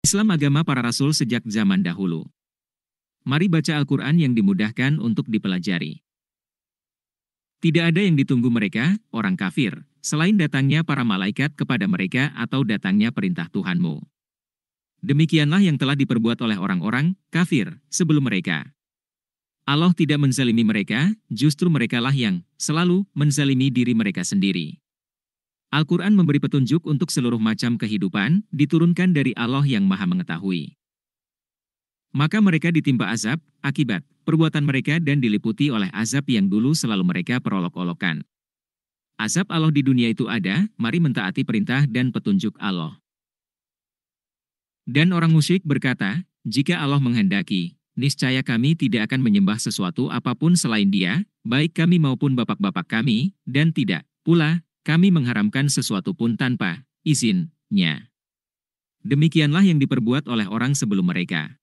Islam agama para rasul sejak zaman dahulu. Mari baca Al-Quran yang dimudahkan untuk dipelajari. Tidak ada yang ditunggu mereka, orang kafir, selain datangnya para malaikat kepada mereka atau datangnya perintah Tuhanmu. Demikianlah yang telah diperbuat oleh orang-orang kafir sebelum mereka. Allah tidak menzalimi mereka, justru merekalah yang selalu menzalimi diri mereka sendiri. Al-Quran memberi petunjuk untuk seluruh macam kehidupan, diturunkan dari Allah yang Maha Mengetahui. Maka mereka ditimpa azab, akibat perbuatan mereka dan diliputi oleh azab yang dulu selalu mereka perolok-olokkan. Azab Allah di dunia itu ada, mari mentaati perintah dan petunjuk Allah. Dan orang musyrik berkata, jika Allah menghendaki, niscaya kami tidak akan menyembah sesuatu apapun selain Dia, baik kami maupun bapak-bapak kami, dan tidak pula kami mengharamkan sesuatu pun tanpa izinnya. Demikianlah yang diperbuat oleh orang sebelum mereka.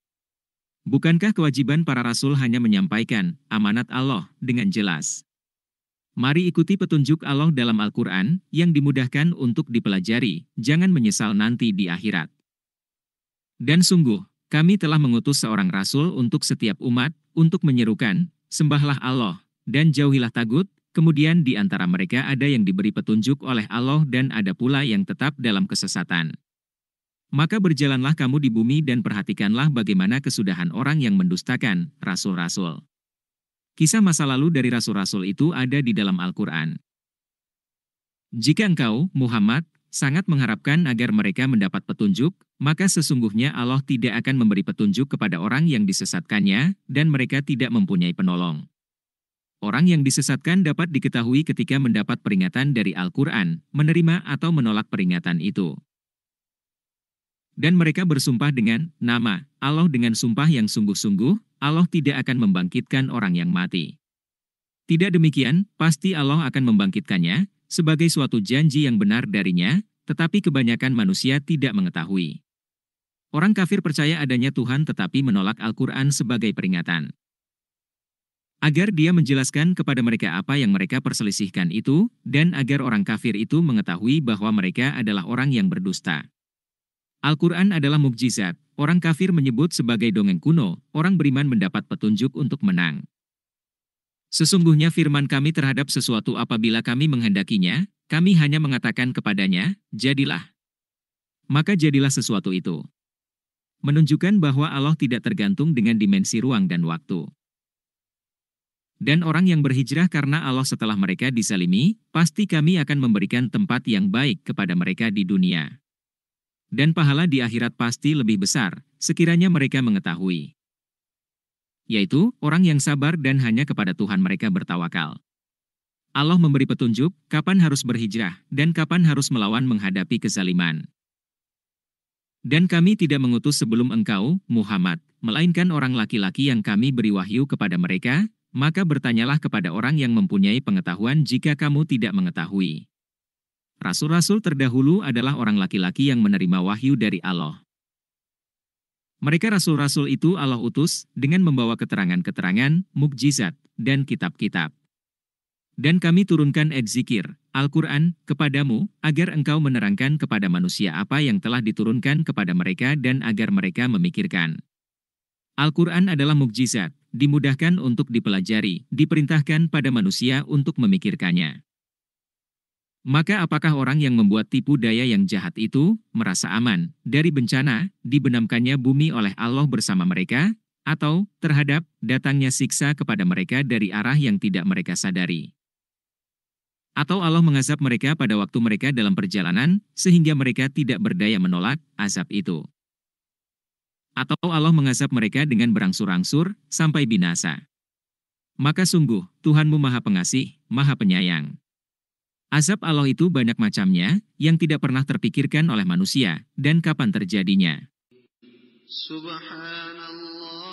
Bukankah kewajiban para rasul hanya menyampaikan amanat Allah dengan jelas? Mari ikuti petunjuk Allah dalam Al-Quran yang dimudahkan untuk dipelajari, jangan menyesal nanti di akhirat. Dan sungguh, kami telah mengutus seorang rasul untuk setiap umat, untuk menyerukan, sembahlah Allah, dan jauhilah tagut, kemudian di antara mereka ada yang diberi petunjuk oleh Allah dan ada pula yang tetap dalam kesesatan. Maka berjalanlah kamu di bumi dan perhatikanlah bagaimana kesudahan orang yang mendustakan rasul-rasul. Kisah masa lalu dari rasul-rasul itu ada di dalam Al-Quran. Jika engkau, Muhammad, sangat mengharapkan agar mereka mendapat petunjuk, maka sesungguhnya Allah tidak akan memberi petunjuk kepada orang yang disesatkannya, dan mereka tidak mempunyai penolong. Orang yang disesatkan dapat diketahui ketika mendapat peringatan dari Al-Quran, menerima atau menolak peringatan itu. Dan mereka bersumpah dengan nama Allah dengan sumpah yang sungguh-sungguh, Allah tidak akan membangkitkan orang yang mati. Tidak demikian, pasti Allah akan membangkitkannya, sebagai suatu janji yang benar darinya, tetapi kebanyakan manusia tidak mengetahui. Orang kafir percaya adanya Tuhan tetapi menolak Al-Quran sebagai peringatan. Agar dia menjelaskan kepada mereka apa yang mereka perselisihkan itu, dan agar orang kafir itu mengetahui bahwa mereka adalah orang yang berdusta. Al-Quran adalah mukjizat, orang kafir menyebut sebagai dongeng kuno, orang beriman mendapat petunjuk untuk menang. Sesungguhnya firman kami terhadap sesuatu apabila kami menghendakinya, kami hanya mengatakan kepadanya, jadilah. Maka jadilah sesuatu itu. Menunjukkan bahwa Allah tidak tergantung dengan dimensi ruang dan waktu. Dan orang yang berhijrah karena Allah setelah mereka disalimi, pasti kami akan memberikan tempat yang baik kepada mereka di dunia. Dan pahala di akhirat pasti lebih besar, sekiranya mereka mengetahui. Yaitu, orang yang sabar dan hanya kepada Tuhan mereka bertawakal. Allah memberi petunjuk, kapan harus berhijrah, dan kapan harus melawan menghadapi kezaliman. Dan kami tidak mengutus sebelum engkau, Muhammad, melainkan orang laki-laki yang kami beri wahyu kepada mereka, maka bertanyalah kepada orang yang mempunyai pengetahuan jika kamu tidak mengetahui. Rasul-rasul terdahulu adalah orang laki-laki yang menerima wahyu dari Allah. Mereka rasul-rasul itu Allah utus dengan membawa keterangan-keterangan, mukjizat, dan kitab-kitab. Dan kami turunkan Edzikir, Al-Quran, kepadamu, agar engkau menerangkan kepada manusia apa yang telah diturunkan kepada mereka dan agar mereka memikirkan. Al-Quran adalah mukjizat, dimudahkan untuk dipelajari, diperintahkan pada manusia untuk memikirkannya. Maka apakah orang yang membuat tipu daya yang jahat itu, merasa aman, dari bencana, dibenamkannya bumi oleh Allah bersama mereka, atau terhadap datangnya siksa kepada mereka dari arah yang tidak mereka sadari? Atau Allah mengazab mereka pada waktu mereka dalam perjalanan, sehingga mereka tidak berdaya menolak azab itu? Atau Allah mengazab mereka dengan berangsur-angsur, sampai binasa? Maka sungguh, Tuhanmu Maha Pengasih, Maha Penyayang. Azab Allah itu banyak macamnya, yang tidak pernah terpikirkan oleh manusia, dan kapan terjadinya. Subhanallah.